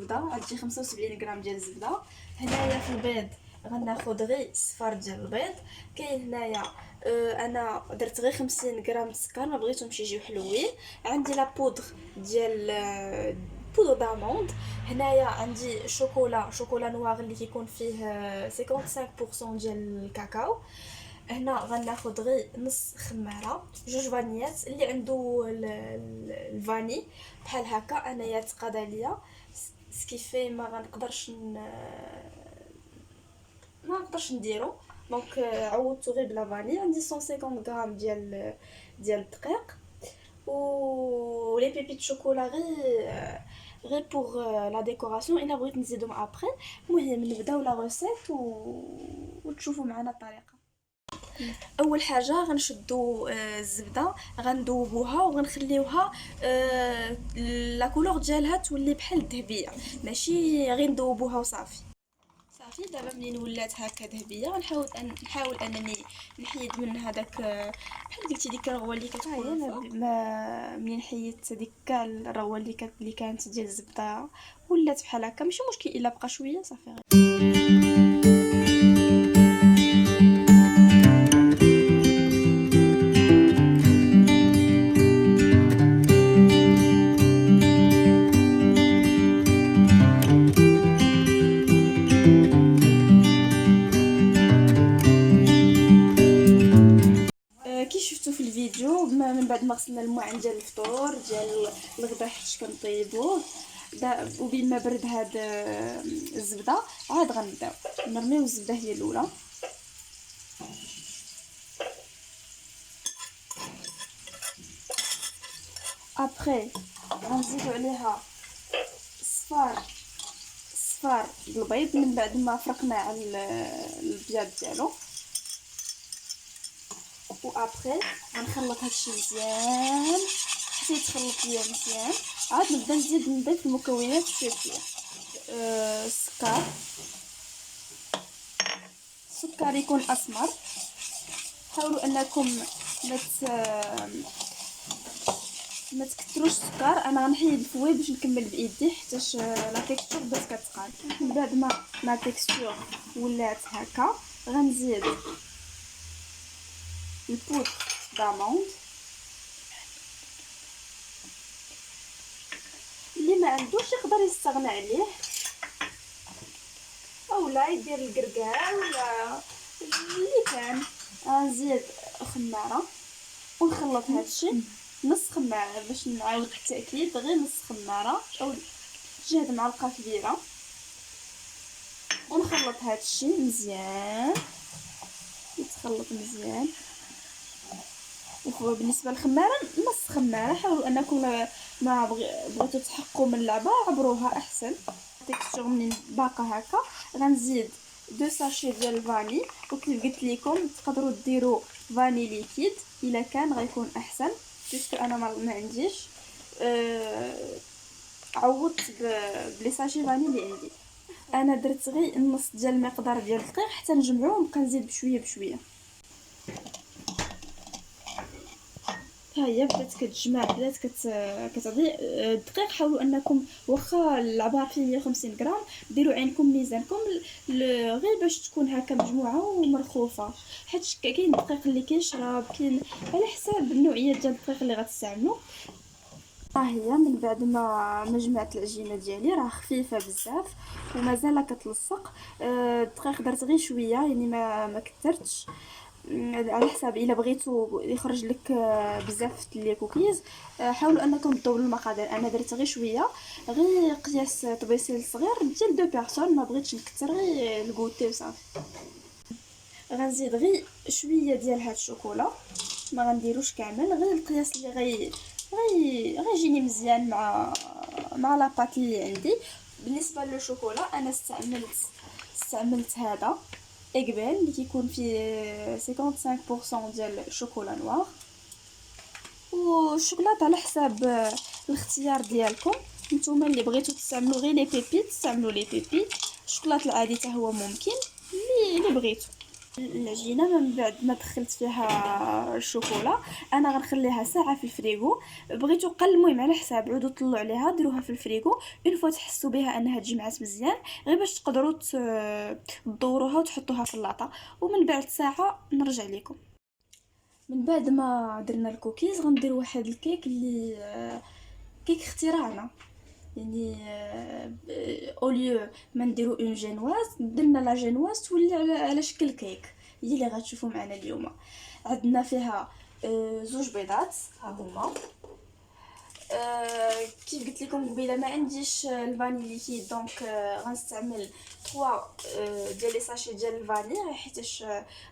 الزبده، غتجي 75 غرام ديال الزبده. هنايا في البيض غناخذ غير صفار ديال البيض. كاين هنايا انا درت غير 50 غرام السكر، ما بغيتهمش يجيو حلوين. عندي لا بودر ديال بودر داموند. هنايا عندي شوكولا نوار اللي كيكون فيه 55% ديال الكاكاو. هنا غناخذ غير نص خماره، جوج فانيات اللي عنده الفاني بحال هكا. انايا تقاد ليا سكيفي ما نقدرش نديرو. دونك عوضته غير بلا فاني. عندي 150 غرام ديال الدقيق و لي بيبي شوكولا غير بوغ لا ديكوراسيون. الا بغيت نزيدهم ابري. المهم نبداو لا روسيت وتشوفوا معنا الطريقه. اول حاجه غنشدو الزبده، غندوبوها وغنخليوها لا كولور ديالها تولي بحال الذهبيه، ماشي غير ندوبوها وصافي. صافي دابا منين ولات هكا ذهبيه نحاول انني نحيد من هذاك بحال قلتي ديك الرغوه اللي كتكون منين حيدت ديك الرغوه اللي كانت ديال الزبده ولات بحال هكا. ماشي مشكل الا بقى شويه صافي. كي شفتوا في الفيديو من بعد ما غسلنا الماعن ديال الفطور ديال الغدا حيت كنطيبوه وبين ما برد هاد الزبده عاد غنبداو نرميو الزبده هي الاولى. ابري غنزيدو عليها صفار البيض من بعد ما فرقنا على البياض ديالو. و ابري غنخلط هادشي مزيان حتى يتخلط ليا مزيان. عاد نبدا نضيف المكونات شويه السكر يكون اسمر. حاولوا انكم ما تكثروش السكر. انا غنحيد الفوي باش نكمل بايدي حيت لا تيكستور بدات كتقال. من بعد ما لا تيكستور ولات هكا غنزيد البودر داموند. اللي ما عندوش يقدر يستغنى عليه اولا يدير الكركاع ولا اللي كان. غنزيد خماره ونخلط هادشي نص خماره باش نعاود التاكيد، غير نص خماره او جهد معلقه كبيره. ونخلط هادشي مزيان يتخلط مزيان. بالنسبه للخماره نص خماره. حاولوا انكم ما بغيتو تحققوا من اللعبه عبروها احسن. تيكستور منين باقا هكا غنزيد 2 ساشي ديال الفاني. وكيف قلت لكم تقدروا ديروا فاني ليكيد الا كان غيكون احسن باسكو انا ما عنديش. عوضت بلي ساشي فاني اللي عندي. انا درت غير النص ديال المقدار ديال الدقيق حتى نجمعوه ونبقى نزيد بشويه بشويه. ها هي بدات كتجمع بدات كتعطي الدقيق. حاولوا انكم واخا العبار فيه 150 غرام ديروا عينكم ميزانكم غير باش تكون هكا مجموعه ومرخوفه حيت كاين الدقيق اللي كيشرب كاين على حساب النوعيه ديال الدقيق اللي غتستعملوا. ها هي من بعد ما جمعت العجينه ديالي راه خفيفه بزاف ومازال كتلصق. الدقيق درت غير شويه يعني ما كثرتش على حساب. الا بغيتو يخرج لك بزاف لي كوكيز حاولوا انكم تدوروا المقادير. انا درت غير شويه غير قياس طبيسيل صغير ديال دو بيرسون، ما بغيتش نكثر غير الكوتي وصافي. غنزيد غير شويه ديال هاد الشوكولا، ما غنديروش كامل، غير القياس اللي غيجيني مزيان مع لاباط اللي عندي. بالنسبه للشوكولا انا استعملت هذا اقبال اللي كيكون فيه 55% ديال الشوكولا نوار. والشوكولاته على حساب الاختيار ديالكم نتوما. اللي بغيتو تستعملوا غير لي بيبي تستعملوا لي بيبي. الشوكولاط العادي حتى هو ممكن اللي بغيتو. العجينه من بعد ما دخلت فيها الشوكولا انا غنخليها ساعه في الفريغو. بغيتو قل، المهم على حساب، عودوا طلعوا عليها ديروها في الفريغو. اون فوا تحسوا بها انها تجمعات مزيان، غير باش تقدروا تدوروها وتحطوها في اللاطه. ومن بعد ساعه نرجع لكم. من بعد ما درنا الكوكيز غندير واحد الكيك اللي كيك اختراعنا. يعني اوليو ما نديرو اون جينواز، درنا لا جينواز تولي على شكل كيك. هي اللي غتشوفوا معنا اليوم. عندنا فيها زوج بيضات ها هما. كيف قلت لكم قبيله ما عنديش الفانيلي كيد، دونك غنستعمل 3 ديال لي ساشي ديال الفاني، حيتاش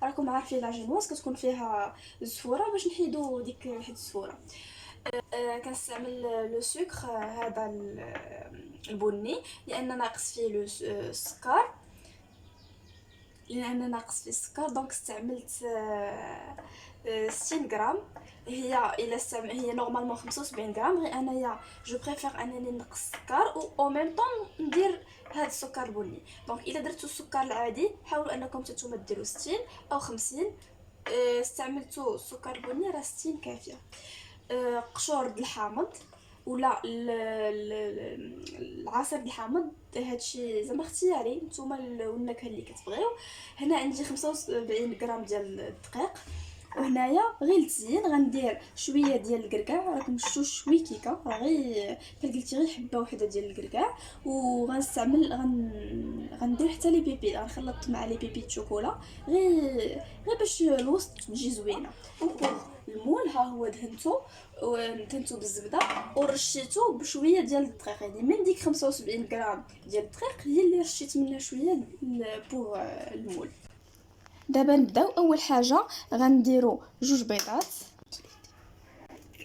راكم عارفين لا جينواز كتكون فيها زفوره، باش نحيدو ديك حيت الزفوره. كنستعمل لو سكر هذا البني لان ناقص فيه السكر، لان ناقص فيه السكر. دونك استعملت 60 غرام. هي هي نورمالمون 75 غرام، غير انايا جو بريفير انني نقص السكر او ميم طون ندير هذا السكر البني. دونك الا درتو السكر العادي حاولوا انكم نتوما ديروا 60 او 50. استعملتو السكر البني راه 60 كافيه. قشور د الحامض ولا العصير د الحامض، هادشي زعما اختياري نتوما والنكهه اللي كتبغيو. هنا عندي 75 غرام ديال الدقيق. وهنايا غير التزيين غندير شويه ديال الكركاع، راكم شفتوا شوي كيكه، راه غير بحال قلتي غير حبه وحده ديال الكركاع. وغنستعمل غندير حتى لي بيبي، غنخلط مع لي بيبي الشوكولا غير باش الوسط تجي زوينه. المول ها هو دهنتو بالزبده ورشيتو بشويه ديال الدقيق، يعني من ديك 75 غرام ديال الدقيق هي اللي رشيت منها شويه بوغ المول. دابا نبداو. اول حاجه غنديروا جوج بيضات.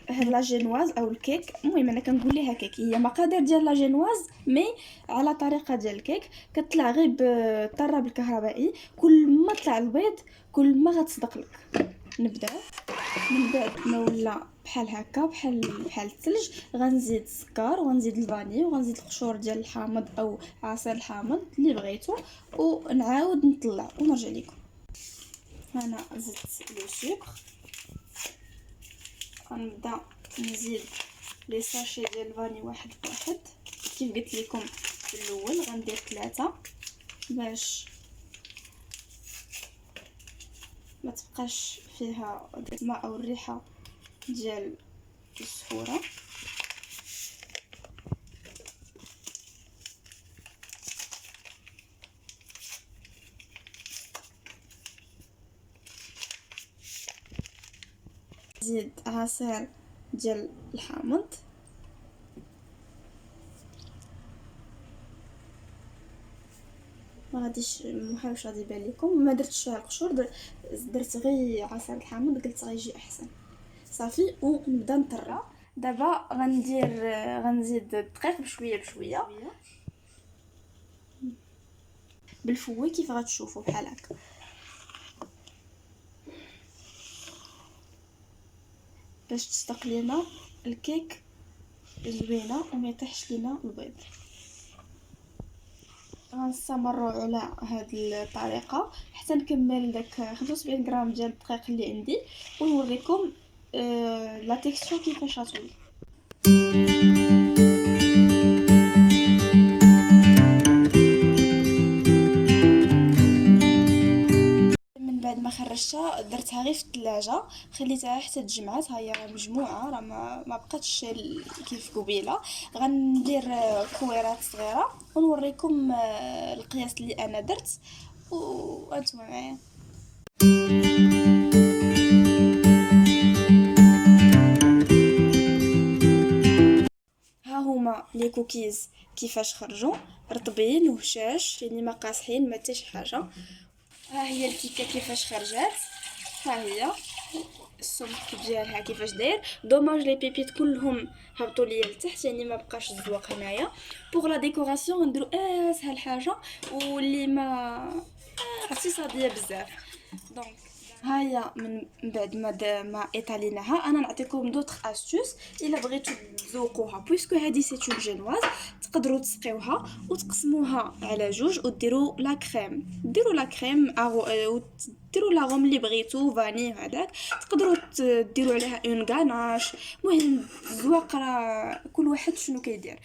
هاد لا جينواز او الكيك، المهم انا كنقول ليها كيك، هي مقادير ديال لا جينواز مي على طريقه ديال الكيك. كطلع غير بالطراب الكهربائي، كل ما طلع البيض كل ما غتصدق لك. نبداو. من بعد ما ولا بحال هكا بحال الثلج غنزيد السكر وغنزيد الفاني وغنزيد القشور ديال الحامض او عصير الحامض اللي بغيتو، ونعاود نطلع ونرجع لكم. انا زدت لو سكر، غنبدا نزيد لي ساشي ديال الفاني واحد بواحد. كيف قلت لكم في الاول غندير 3 باش ما تبقاش فيها الماء او الريحه ديال الصفوره. زيد عصير ديال الحامض، ما غاديش محاولش غادي يبان لكم، ما درتش فيها القشور، درت غير عصير الحامض، قلت غيجي احسن. صافي ونبدا نطرى. دابا غنزيد الدقيق بشويه بشويه بالفوي كيف غتشوفوا بحال هكا، باش تصدق لينا الكيك زوينه وما يطيحش لينا البيض. غنستمروا على هذه الطريقه حتى نكمل داك 75 غرام ديال الدقيق اللي عندي، ونوريكم لا تيكستور كيفاش غتولي. من بعد ما خرجتها درتها غير في الثلاجه، خليتها حتى تجمعات. ها هي مجموعه، راه ما بقاتش كيف قبيله. غندير كويرات صغيره ونوريكم القياس اللي انا درت وانتم معايا. ها هما لي كوكيز كيفاش خرجوا، رطبين وهشاش، يعني ما قاصحين ما حتى شي حاجه. ها هي الكيكه كيفاش خرجت، ها هي السمك ديالها كيفاش داير. دوماج لي بيبيت كلهم هبطوا ليا لتحت، يعني ما بقاش الزواق هنايا. بوغ لا ديكوراسيون نديرو اسهل حاجه واللي ما اقتصاديه بزاف. دونك هيا من بعد ما ايطاليناها انا نعطيكم دوطخ استوس الا بغيتو تذوقوها، بويسكو هذه سي اون جينواز. تقدروا تسقيوها وتقسموها على جوج وديروا لا كريم، ديروا لا كريم وديروا لاغوم اللي بغيتو فاني هذاك. تقدروا ديروا عليها اون غاناش. المهم الزواق راه كل واحد شنو كيدير.